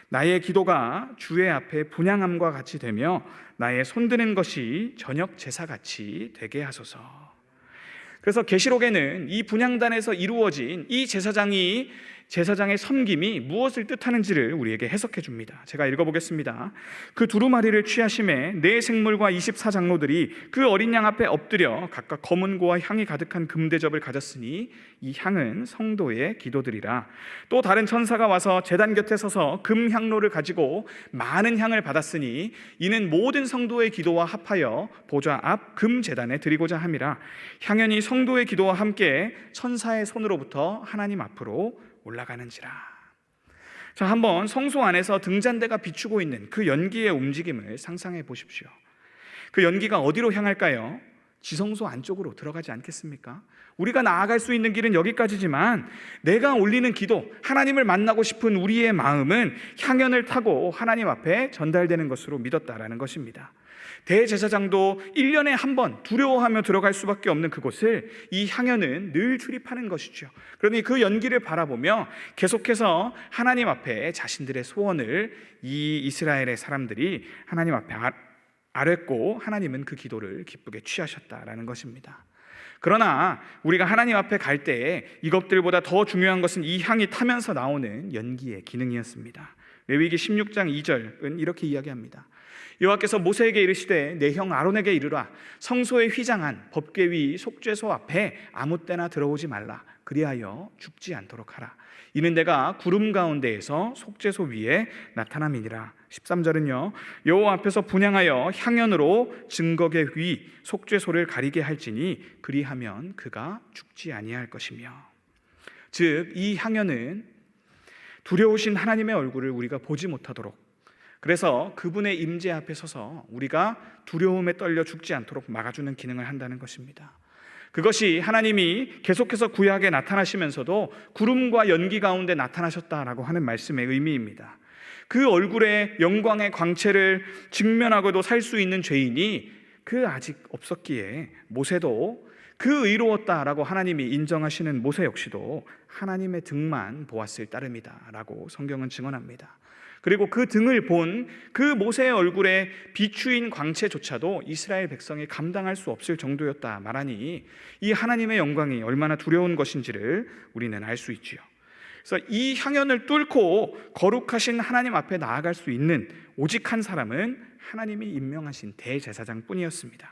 나의 기도가 주의 앞에 분향함과 같이 되며 나의 손드는 것이 저녁 제사같이 되게 하소서. 그래서 계시록에는 이 분향단에서 이루어진 이 제사장의 섬김이 무엇을 뜻하는지를 우리에게 해석해 줍니다. 제가 읽어보겠습니다. 그 두루마리를 취하심에 네 생물과 24장로들이 그 어린 양 앞에 엎드려 각각 검은 고와 향이 가득한 금대접을 가졌으니 이 향은 성도의 기도들이라. 또 다른 천사가 와서 제단 곁에 서서 금향로를 가지고 많은 향을 받았으니 이는 모든 성도의 기도와 합하여 보좌 앞 금제단에 드리고자 함이라. 향연이 성도의 기도와 함께 천사의 손으로부터 하나님 앞으로 올라가는지라. 자, 한번 성소 안에서 등잔대가 비추고 있는 그 연기의 움직임을 상상해 보십시오. 그 연기가 어디로 향할까요? 지성소 안쪽으로 들어가지 않겠습니까? 우리가 나아갈 수 있는 길은 여기까지지만 내가 올리는 기도, 하나님을 만나고 싶은 우리의 마음은 향연을 타고 하나님 앞에 전달되는 것으로 믿었다라는 것입니다. 대제사장도 1년에 한 번 두려워하며 들어갈 수밖에 없는 그곳을 이 향연은 늘 출입하는 것이죠. 그러니 그 연기를 바라보며 계속해서 하나님 앞에 자신들의 소원을 이 이스라엘의 사람들이 하나님 앞에 아뢰고 하나님은 그 기도를 기쁘게 취하셨다라는 것입니다. 그러나 우리가 하나님 앞에 갈 때에 이것들보다 더 중요한 것은 이 향이 타면서 나오는 연기의 기능이었습니다. 레위기 16장 2절은 이렇게 이야기합니다. 여호와께서 모세에게 이르시되 내 형 아론에게 이르라. 성소의 휘장한 법궤 위 속죄소 앞에 아무 때나 들어오지 말라. 그리하여 죽지 않도록 하라. 이는 내가 구름 가운데에서 속죄소 위에 나타남이니라. 13절은요. 여호와 앞에서 분향하여 향연으로 증거궤 위 속죄소를 가리게 할지니 그리하면 그가 죽지 아니할 것이며. 즉 이 향연은 두려우신 하나님의 얼굴을 우리가 보지 못하도록, 그래서 그분의 임재 앞에 서서 우리가 두려움에 떨려 죽지 않도록 막아주는 기능을 한다는 것입니다. 그것이 하나님이 계속해서 구약에 나타나시면서도 구름과 연기 가운데 나타나셨다라고 하는 말씀의 의미입니다. 그 얼굴의 영광의 광채를 직면하고도 살 수 있는 죄인이 아직 없었기에 모세도 그 의로웠다라고 하나님이 인정하시는 모세 역시도 하나님의 등만 보았을 따름이다라고 성경은 증언합니다. 그리고 그 등을 본 그 모세의 얼굴에 비추인 광채조차도 이스라엘 백성이 감당할 수 없을 정도였다 말하니 이 하나님의 영광이 얼마나 두려운 것인지를 우리는 알 수 있지요. 그래서 이 향연을 뚫고 거룩하신 하나님 앞에 나아갈 수 있는 오직 한 사람은 하나님이 임명하신 대제사장 뿐이었습니다.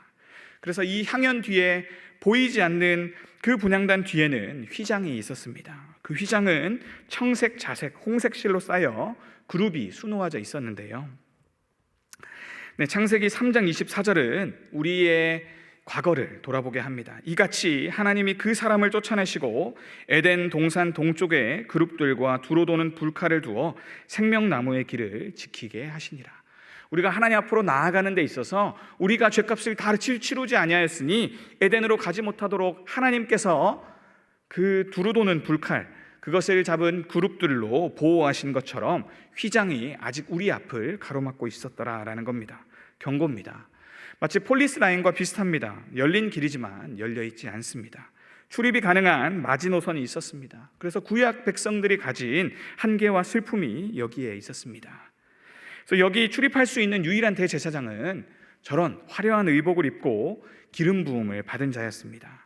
그래서 이 향연 뒤에 보이지 않는 그 분향단 뒤에는 휘장이 있었습니다. 그 휘장은 청색, 자색, 홍색 실로 쌓여 그룹이 수놓아져 있었는데요. 창세기 3장 24절은 우리의 과거를 돌아보게 합니다. 이같이 하나님이 그 사람을 쫓아내시고 에덴 동산 동쪽에 그룹들과 두루 도는 불칼을 두어 생명나무의 길을 지키게 하시니라. 우리가 하나님 앞으로 나아가는 데 있어서 우리가 죄값을 다 치르지 아니하였으니 에덴으로 가지 못하도록 하나님께서 그 두루 도는 불칼, 그것을 잡은 그룹들로 보호하신 것처럼 휘장이 아직 우리 앞을 가로막고 있었더라라는 겁니다. 경고입니다. 마치 폴리스 라인과 비슷합니다. 열린 길이지만 열려있지 않습니다. 출입이 가능한 마지노선이 있었습니다. 그래서 구약 백성들이 가진 한계와 슬픔이 여기에 있었습니다. 그래서 여기 출입할 수 있는 유일한 대제사장은 저런 화려한 의복을 입고 기름 부음을 받은 자였습니다.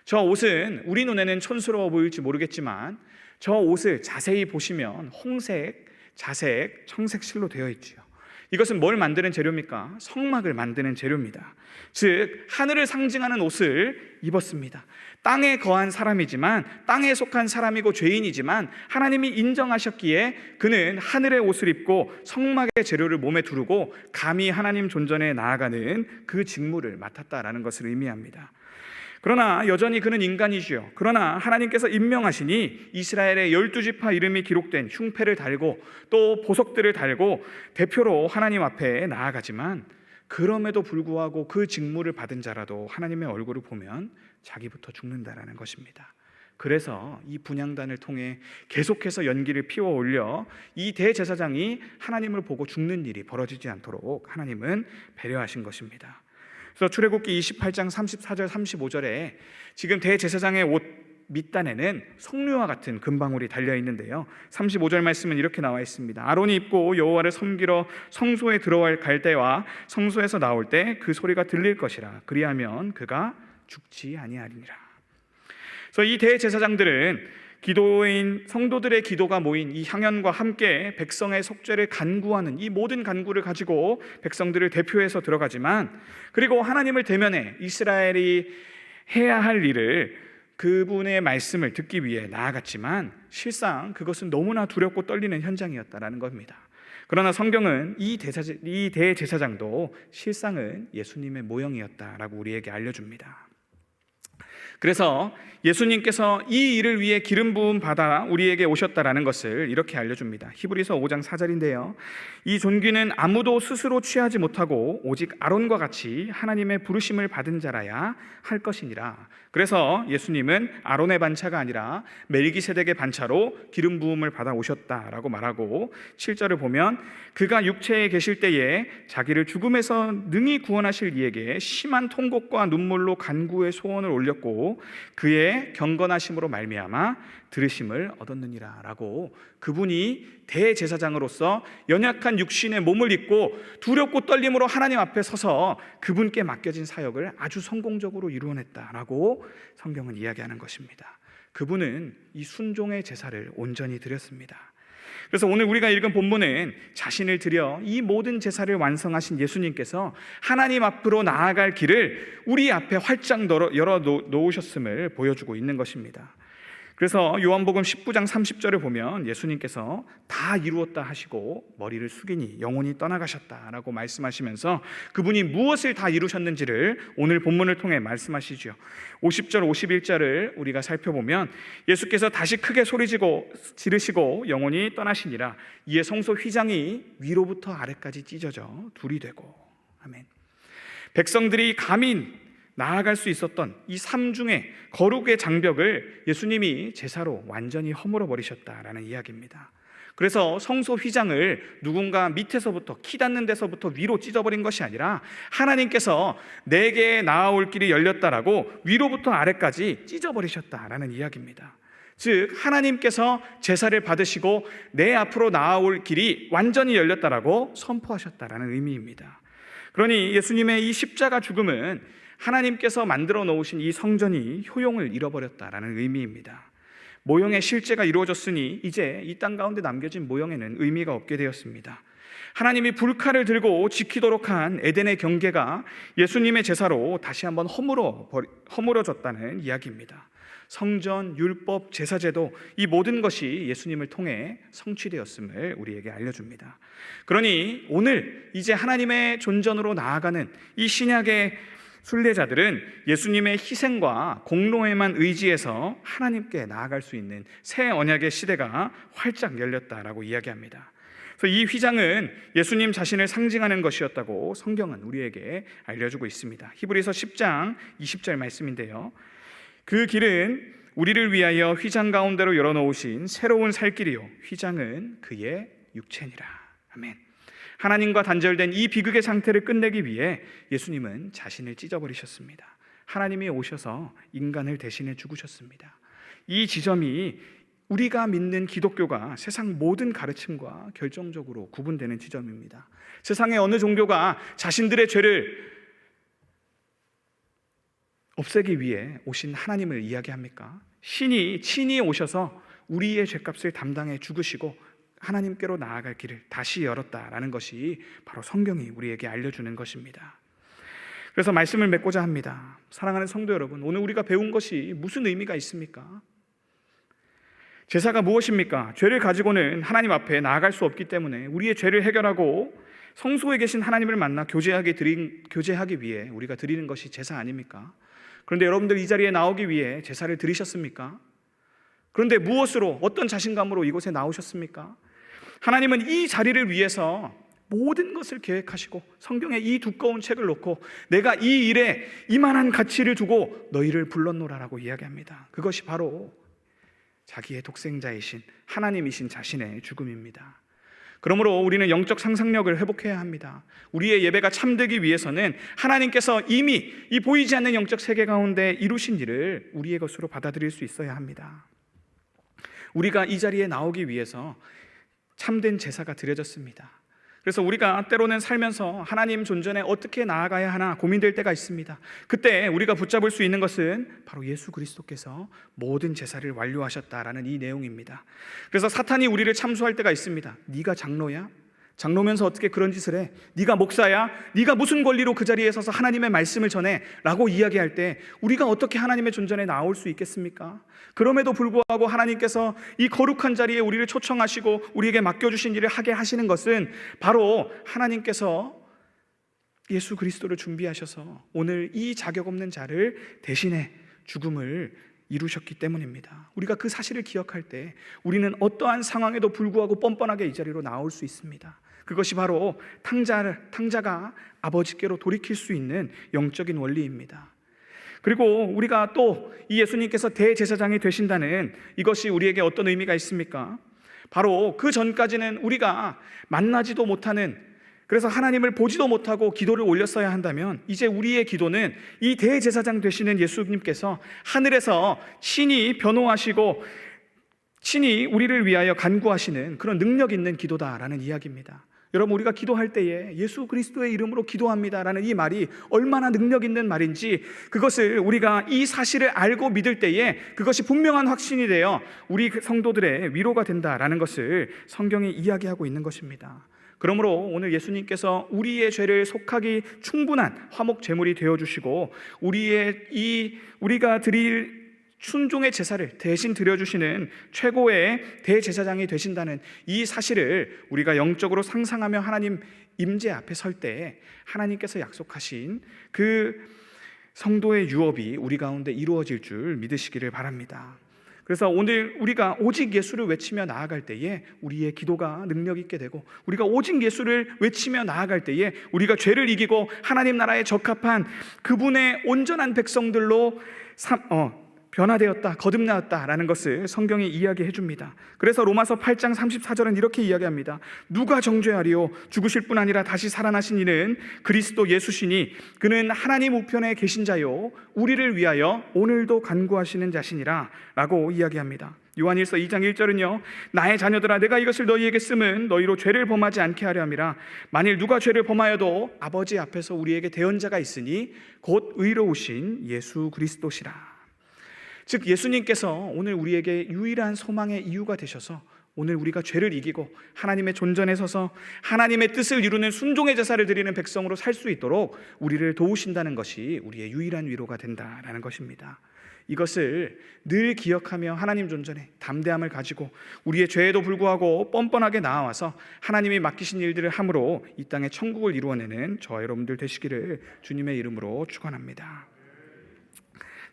저 옷은 우리 눈에는 촌스러워 보일지 모르겠지만 저 옷을 자세히 보시면 홍색, 자색, 청색 실로 되어 있지요. 이것은 뭘 만드는 재료입니까? 성막을 만드는 재료입니다. 즉 하늘을 상징하는 옷을 입었습니다. 땅에 거한 사람이지만, 땅에 속한 사람이고 죄인이지만 하나님이 인정하셨기에 그는 하늘의 옷을 입고 성막의 재료를 몸에 두르고 감히 하나님 존전에 나아가는 그 직무를 맡았다라는 것을 의미합니다. 그러나 여전히 그는 인간이지요. 그러나 하나님께서 임명하시니 이스라엘의 12지파 이름이 기록된 흉패를 달고 또 보석들을 달고 대표로 하나님 앞에 나아가지만, 그럼에도 불구하고 그 직무를 받은 자라도 하나님의 얼굴을 보면 자기부터 죽는다라는 것입니다. 그래서 이 분향단을 통해 계속해서 연기를 피워 올려 이 대제사장이 하나님을 보고 죽는 일이 벌어지지 않도록 하나님은 배려하신 것입니다. 그래서 출애굽기 28장 34절 35절에 지금 대제사장의 옷 밑단에는 석류와 같은 금방울이 달려 있는데요. 35절 말씀은 이렇게 나와 있습니다. 아론이 입고 여호와를 섬기러 성소에 들어갈 때와 성소에서 나올 때 그 소리가 들릴 것이라. 그리하면 그가 죽지 아니하리니라. 그래서 이 대제사장들은 기도인 성도들의 기도가 모인 이 향연과 함께 백성의 속죄를 간구하는 이 모든 간구를 가지고 백성들을 대표해서 들어가지만, 그리고 하나님을 대면해 이스라엘이 해야 할 일을, 그분의 말씀을 듣기 위해 나아갔지만 실상 그것은 너무나 두렵고 떨리는 현장이었다라는 겁니다. 그러나 성경은 이 대제사장도 실상은 예수님의 모형이었다라고 우리에게 알려줍니다. 그래서 예수님께서 이 일을 위해 기름 부음 받아 우리에게 오셨다라는 것을 이렇게 알려줍니다. 히브리서 5장 4절인데요. 이 존귀는 아무도 스스로 취하지 못하고 오직 아론과 같이 하나님의 부르심을 받은 자라야 할 것이니라. 그래서 예수님은 아론의 반차가 아니라 멜기세덱의 반차로 기름 부음을 받아 오셨다라고 말하고, 7절을 보면 그가 육체에 계실 때에 자기를 죽음에서 능히 구원하실 이에게 심한 통곡과 눈물로 간구의 소원을 올렸고 그의 경건하심으로 말미암아 들으심을 얻었느니라 라고, 그분이 대제사장으로서 연약한 육신의 몸을 입고 두렵고 떨림으로 하나님 앞에 서서 그분께 맡겨진 사역을 아주 성공적으로 이루어냈다라고 성경은 이야기하는 것입니다. 그분은 이 순종의 제사를 온전히 드렸습니다. 그래서 오늘 우리가 읽은 본문은 자신을 드려 이 모든 제사를 완성하신 예수님께서 하나님 앞으로 나아갈 길을 우리 앞에 활짝 열어 놓으셨음을 보여주고 있는 것입니다. 그래서 요한복음 19장 30절을 보면 예수님께서 다 이루었다 하시고 머리를 숙이니 영혼이 떠나가셨다라고 말씀하시면서 그분이 무엇을 다 이루셨는지를 오늘 본문을 통해 말씀하시죠. 50절 51절을 우리가 살펴보면 예수께서 다시 크게 소리 지르시고 영혼이 떠나시니라. 이에 성소 휘장이 위로부터 아래까지 찢어져 둘이 되고. 아멘. 백성들이 감히 나아갈 수 있었던 이 3중의 거룩의 장벽을 예수님이 제사로 완전히 허물어 버리셨다라는 이야기입니다. 그래서 성소 휘장을 누군가 밑에서부터, 키 닿는 데서부터 위로 찢어버린 것이 아니라 하나님께서 내게 나아올 길이 열렸다라고 위로부터 아래까지 찢어버리셨다라는 이야기입니다. 즉 하나님께서 제사를 받으시고 내 앞으로 나아올 길이 완전히 열렸다라고 선포하셨다라는 의미입니다. 그러니 예수님의 이 십자가 죽음은 하나님께서 만들어 놓으신 이 성전이 효용을 잃어버렸다라는 의미입니다. 모형의 실제가 이루어졌으니 이제 이 땅 가운데 남겨진 모형에는 의미가 없게 되었습니다. 하나님이 불칼을 들고 지키도록 한 에덴의 경계가 예수님의 제사로 다시 한번 허물어졌다는 이야기입니다. 성전, 율법, 제사제도, 이 모든 것이 예수님을 통해 성취되었음을 우리에게 알려줍니다. 그러니 오늘 이제 하나님의 존전으로 나아가는 이 신약의 순례자들은 예수님의 희생과 공로에만 의지해서 하나님께 나아갈 수 있는 새 언약의 시대가 활짝 열렸다라고 이야기합니다. 그래서 이 휘장은 예수님 자신을 상징하는 것이었다고 성경은 우리에게 알려주고 있습니다. 히브리서 10장 20절 말씀인데요. 그 길은 우리를 위하여 휘장 가운데로 열어놓으신 새로운 살 길이요 휘장은 그의 육체니라. 아멘. 하나님과 단절된 이 비극의 상태를 끝내기 위해 예수님은 자신을 찢어버리셨습니다. 하나님이 오셔서 인간을 대신해 죽으셨습니다. 이 지점이 우리가 믿는 기독교가 세상 모든 가르침과 결정적으로 구분되는 지점입니다. 세상의 어느 종교가 자신들의 죄를 없애기 위해 오신 하나님을 이야기합니까? 신이 친히 오셔서 우리의 죄값을 담당해 죽으시고 하나님께로 나아갈 길을 다시 열었다라는 것이 바로 성경이 우리에게 알려주는 것입니다. 그래서 말씀을 맺고자 합니다. 사랑하는 성도 여러분, 오늘 우리가 배운 것이 무슨 의미가 있습니까? 제사가 무엇입니까? 죄를 가지고는 하나님 앞에 나아갈 수 없기 때문에 우리의 죄를 해결하고 성소에 계신 하나님을 만나 교제하기 위해 우리가 드리는 것이 제사 아닙니까? 그런데 여러분들 이 자리에 나오기 위해 제사를 드리셨습니까? 그런데 무엇으로, 어떤 자신감으로 이곳에 나오셨습니까? 하나님은 이 자리를 위해서 모든 것을 계획하시고 성경에 이 두꺼운 책을 놓고 내가 이 일에 이만한 가치를 두고 너희를 불렀노라라고 이야기합니다. 그것이 바로 자기의 독생자이신 하나님이신 자신의 죽음입니다. 그러므로 우리는 영적 상상력을 회복해야 합니다. 우리의 예배가 참되기 위해서는 하나님께서 이미 이 보이지 않는 영적 세계 가운데 이루신 일을 우리의 것으로 받아들일 수 있어야 합니다. 우리가 이 자리에 나오기 위해서 참된 제사가 드려졌습니다. 그래서 우리가 때로는 살면서 하나님 존전에 어떻게 나아가야 하나 고민될 때가 있습니다. 그때 우리가 붙잡을 수 있는 것은 바로 예수 그리스도께서 모든 제사를 완료하셨다라는 이 내용입니다. 그래서 사탄이 우리를 참소할 때가 있습니다. 네가 장로야? 장로면서 어떻게 그런 짓을 해? 네가 목사야? 네가 무슨 권리로 그 자리에 서서 하나님의 말씀을 전해? 라고 이야기할 때 우리가 어떻게 하나님의 존전에 나올 수 있겠습니까? 그럼에도 불구하고 하나님께서 이 거룩한 자리에 우리를 초청하시고 우리에게 맡겨주신 일을 하게 하시는 것은 바로 하나님께서 예수 그리스도를 준비하셔서 오늘 이 자격 없는 자를 대신해 죽음을 이루셨기 때문입니다. 우리가 그 사실을 기억할 때 우리는 어떠한 상황에도 불구하고 뻔뻔하게 이 자리로 나올 수 있습니다. 그것이 바로 탕자가 아버지께로 돌이킬 수 있는 영적인 원리입니다. 그리고 우리가 또 이 예수님께서 대제사장이 되신다는 이것이 우리에게 어떤 의미가 있습니까? 바로 그 전까지는 우리가 만나지도 못하는, 그래서 하나님을 보지도 못하고 기도를 올렸어야 한다면 이제 우리의 기도는 이 대제사장 되시는 예수님께서 하늘에서 친히 변호하시고 친히 우리를 위하여 간구하시는 그런 능력 있는 기도다라는 이야기입니다. 여러분, 우리가 기도할 때에 예수 그리스도의 이름으로 기도합니다라는 이 말이 얼마나 능력 있는 말인지, 그것을 우리가 이 사실을 알고 믿을 때에 그것이 분명한 확신이 되어 우리 성도들의 위로가 된다라는 것을 성경이 이야기하고 있는 것입니다. 그러므로 오늘 예수님께서 우리의 죄를 속하기 충분한 화목 제물이 되어주시고 우리가 드릴 순종의 제사를 대신 드려주시는 최고의 대제사장이 되신다는 이 사실을 우리가 영적으로 상상하며 하나님 임재 앞에 설 때 하나님께서 약속하신 그 성도의 유업이 우리 가운데 이루어질 줄 믿으시기를 바랍니다. 그래서 오늘 우리가 오직 예수를 외치며 나아갈 때에 우리의 기도가 능력 있게 되고, 우리가 오직 예수를 외치며 나아갈 때에 우리가 죄를 이기고 하나님 나라에 적합한 그분의 온전한 백성들로 변화되었다, 거듭나왔다라는 것을 성경이 이야기해 줍니다. 그래서 로마서 8장 34절은 이렇게 이야기합니다. 누가 정죄하리요? 죽으실 뿐 아니라 다시 살아나신 이는 그리스도 예수시니 그는 하나님 우편에 계신 자요 우리를 위하여 오늘도 간구하시는 자시니라 라고 이야기합니다. 요한일서 2장 1절은요, 나의 자녀들아 내가 이것을 너희에게 쓰면 너희로 죄를 범하지 않게 하려 함이라. 만일 누가 죄를 범하여도 아버지 앞에서 우리에게 대언자가 있으니 곧 의로우신 예수 그리스도시라. 즉 예수님께서 오늘 우리에게 유일한 소망의 이유가 되셔서 오늘 우리가 죄를 이기고 하나님의 존전에 서서 하나님의 뜻을 이루는 순종의 제사를 드리는 백성으로 살 수 있도록 우리를 도우신다는 것이 우리의 유일한 위로가 된다라는 것입니다. 이것을 늘 기억하며 하나님 존전에 담대함을 가지고 우리의 죄에도 불구하고 뻔뻔하게 나아와서 하나님이 맡기신 일들을 함으로 이 땅에 천국을 이루어내는 저와 여러분들 되시기를 주님의 이름으로 축원합니다.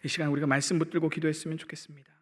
이 시간 우리가 말씀 붙들고 기도했으면 좋겠습니다.